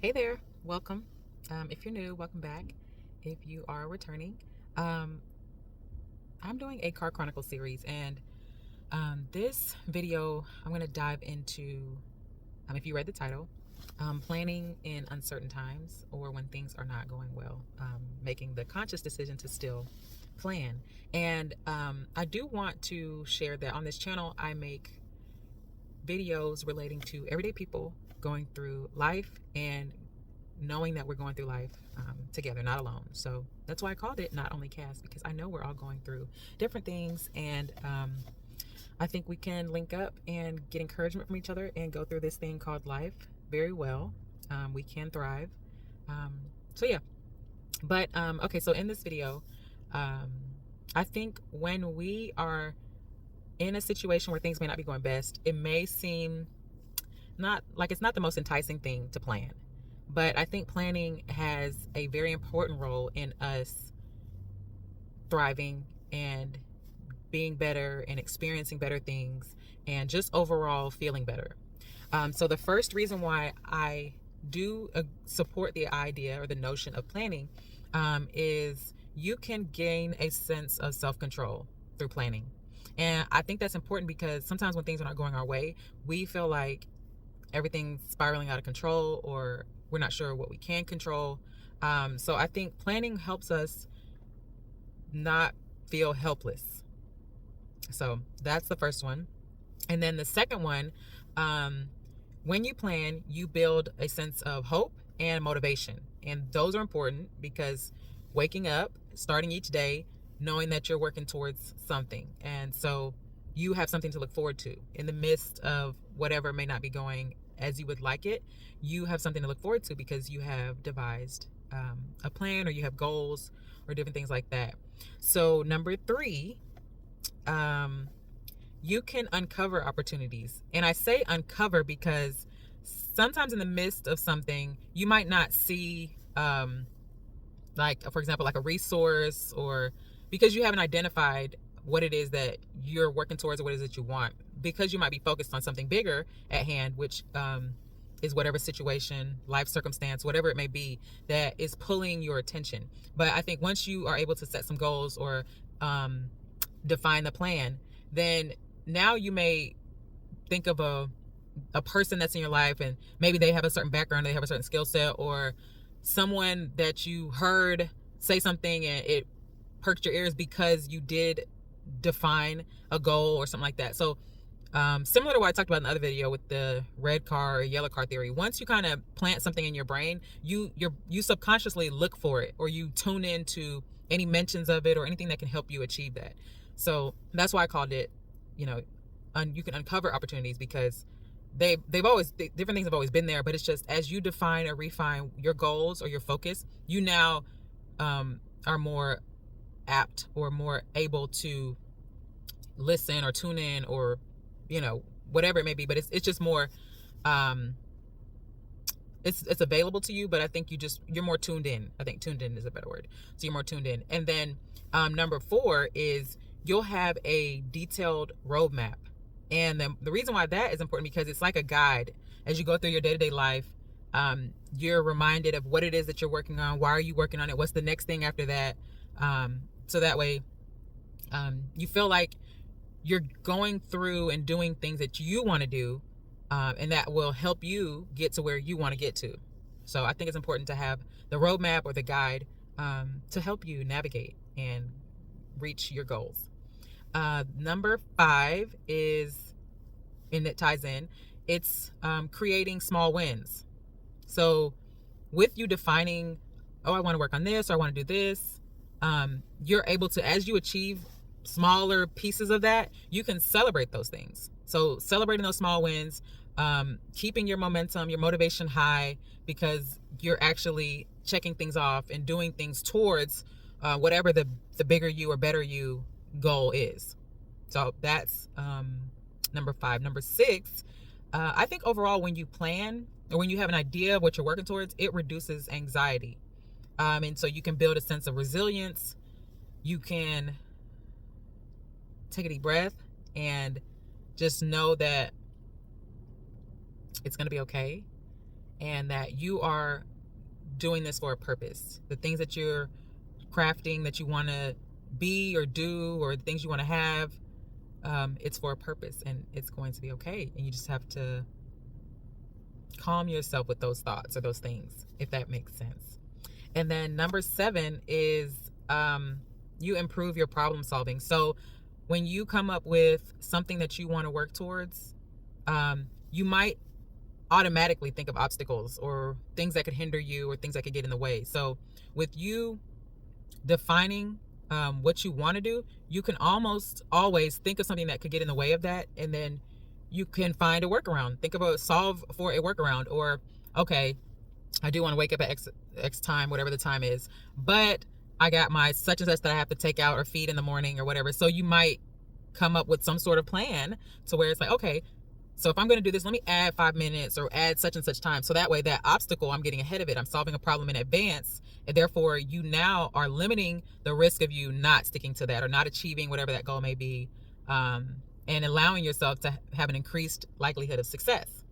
Hey there, welcome. If you're new, welcome back. If you are returning, um, I'm doing a car chronicle series, and this video I'm going to dive into. If you read the title, planning in uncertain times or when things are not going well, making the conscious decision to still plan. And I do want to share that on this channel, I make videos relating to everyday people going through life and knowing that we're going through life together, not alone. So that's why I called it Not Only Cast, because I know we're all going through different things, and I think we can link up and get encouragement from each other and go through this thing called life very well. We can thrive. Um, so yeah, but okay. So in this video, um, I think when we are in a situation where things may not be going best, it may seem not like it's not the most enticing thing to plan. But I think planning has a very important role in us thriving and being better and experiencing better things and just overall feeling better. So the first reason why I do support the idea or the notion of planning is you can gain a sense of self-control through planning. And I think that's important because sometimes when things are not going our way, we feel like everything's spiraling out of control or we're not sure what we can control. So I think planning helps us not feel helpless. So that's the first one. And then the second one, when you plan, you build a sense of hope and motivation. And those are important because waking up, starting each day, knowing that you're working towards something. And so you have something to look forward to in the midst of whatever may not be going as you would like it. You have something to look forward to because you have devised a plan, or you have goals or different things like that. So number three, you can uncover opportunities. And I say uncover because sometimes in the midst of something, you might not see, like, for example, like a resource, or because you haven't identified what it is that you're working towards or what it is that you want, because you might be focused on something bigger at hand, which is whatever situation, life circumstance, whatever it may be, that is pulling your attention. But I think once you are able to set some goals or define the plan, then now you may think of a person that's in your life, and maybe they have a certain background, they have a certain skill set, or someone that you heard say something and it perked your ears because you did define a goal or something like that. So similar to what I talked about in the other video with the red car or yellow car theory, once you kind of plant something in your brain, you subconsciously look for it, or you tune into any mentions of it or anything that can help you achieve that. So that's why I called it, you can uncover opportunities, because they've always, different things have always been there, but it's just as you define or refine your goals or your focus, you now are more apt or more able to listen or tune in, or whatever it may be. But it's just more it's available to you. But I think you're more tuned in. I think tuned in is a better word. So you're more tuned in. And then number four is you'll have a detailed roadmap. And the reason why that is important, because it's like a guide as you go through your day-to-day life. You're reminded of what it is that you're working on. Why are you working on it? What's the next thing after that? So that way you feel like you're going through and doing things that you want to do, and that will help you get to where you want to get to. So I think it's important to have the roadmap or the guide to help you navigate and reach your goals. Number five is, and it ties in, it's creating small wins. So with you defining, oh, I want to work on this, or I want to do this, you're able to, as you achieve smaller pieces of that, you can celebrate those things. So celebrating those small wins, keeping your momentum, your motivation high, because you're actually checking things off and doing things towards whatever the bigger you or better you goal is. So that's number five. Number six, I think overall when you plan, or when you have an idea of what you're working towards, it reduces anxiety. And so you can build a sense of resilience. You can take a deep breath and just know that it's going to be okay. and that you are doing this for a purpose. The things that you're crafting, that you want to be or do, or the things you want to have, it's for a purpose, and it's going to be okay. And you just have to calm yourself with those thoughts or those things, if that makes sense. And then number 7 is you improve your problem solving. So when you come up with something that you want to work towards, you might automatically think of obstacles or things that could hinder you or things that could get in the way. So with you defining what you want to do, you can almost always think of something that could get in the way of that, and then you can find a workaround. Think of a solve for a workaround. Or, okay, I do want to wake up at X time, whatever the time is, but I got my such and such that I have to take out or feed in the morning or whatever. So you might come up with some sort of plan to where it's like, okay, so if I'm going to do this, let me add 5 minutes or add such and such time. So that way, that obstacle, I'm getting ahead of it. I'm solving a problem in advance. And therefore, you now are limiting the risk of you not sticking to that or not achieving whatever that goal may be, and allowing yourself to have an increased likelihood of success.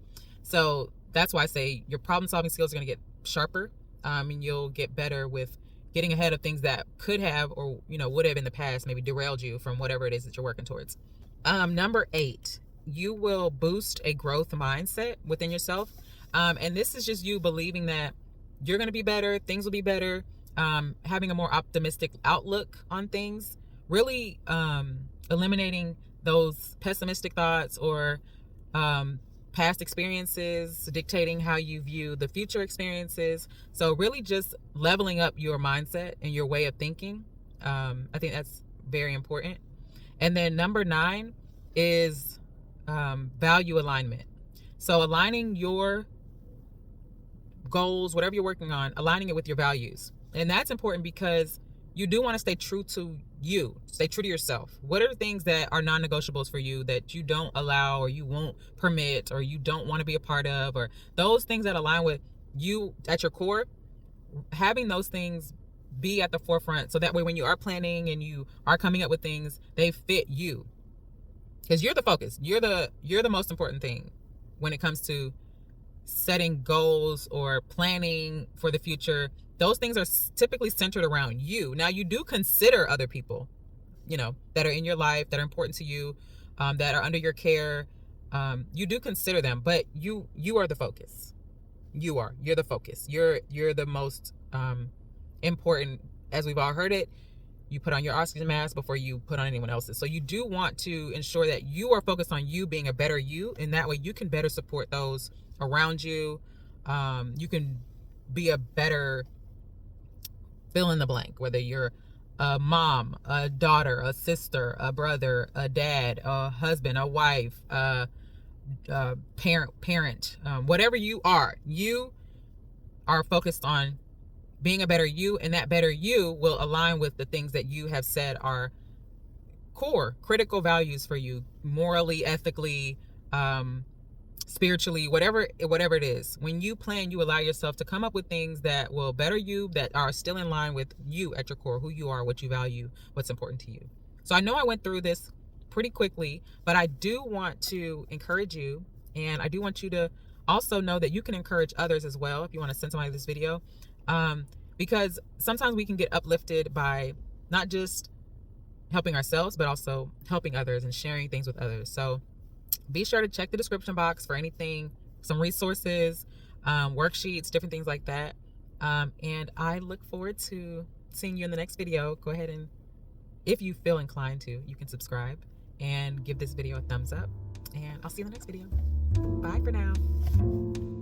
So that's why I say your problem solving skills are going to get sharper, and you'll get better with getting ahead of things that could have, or would have in the past maybe derailed you from whatever it is that you're working towards. Number 8, you will boost a growth mindset within yourself. And this is just you believing that you're going to be better, things will be better, having a more optimistic outlook on things, really eliminating those pessimistic thoughts or past experiences dictating how you view the future experiences. So really just leveling up your mindset and your way of thinking. I think that's very important. And then number 9 is value alignment. So aligning your goals, whatever you're working on, aligning it with your values. And that's important because you do want to stay true to you, stay true to yourself. What are things that are non-negotiables for you that you don't allow or you won't permit or you don't want to be a part of, or those things that align with you at your core? Having those things be at the forefront, so that way when you are planning and you are coming up with things, they fit you, because you're the focus. You're the most important thing when it comes to setting goals or planning for the future. Those things are typically centered around you. Now, you do consider other people, that are in your life, that are important to you, that are under your care. You do consider them, but you are the focus. You're the focus. You're the most important. As we've all heard it, you put on your oxygen mask before you put on anyone else's. So you do want to ensure that you are focused on you being a better you, and that way you can better support those around you. You can be a better fill in the blank, whether you're a mom, a daughter, a sister, a brother, a dad, a husband, a wife, a parent, whatever you are focused on being a better you, and that better you will align with the things that you have said are core, critical values for you, morally, ethically, spiritually, whatever it is. When you plan, you allow yourself to come up with things that will better you, that are still in line with you at your core, who you are, what you value, what's important to you. So I know I went through this pretty quickly, but I do want to encourage you, and I do want you to also know that you can encourage others as well if you want to send somebody this video, because sometimes we can get uplifted by not just helping ourselves, but also helping others and sharing things with others. So be sure to check the description box for anything, some resources, worksheets, different things like that. And I look forward to seeing you in the next video. Go ahead and, if you feel inclined to, you can subscribe and give this video a thumbs up. And I'll see you in the next video. Bye for now.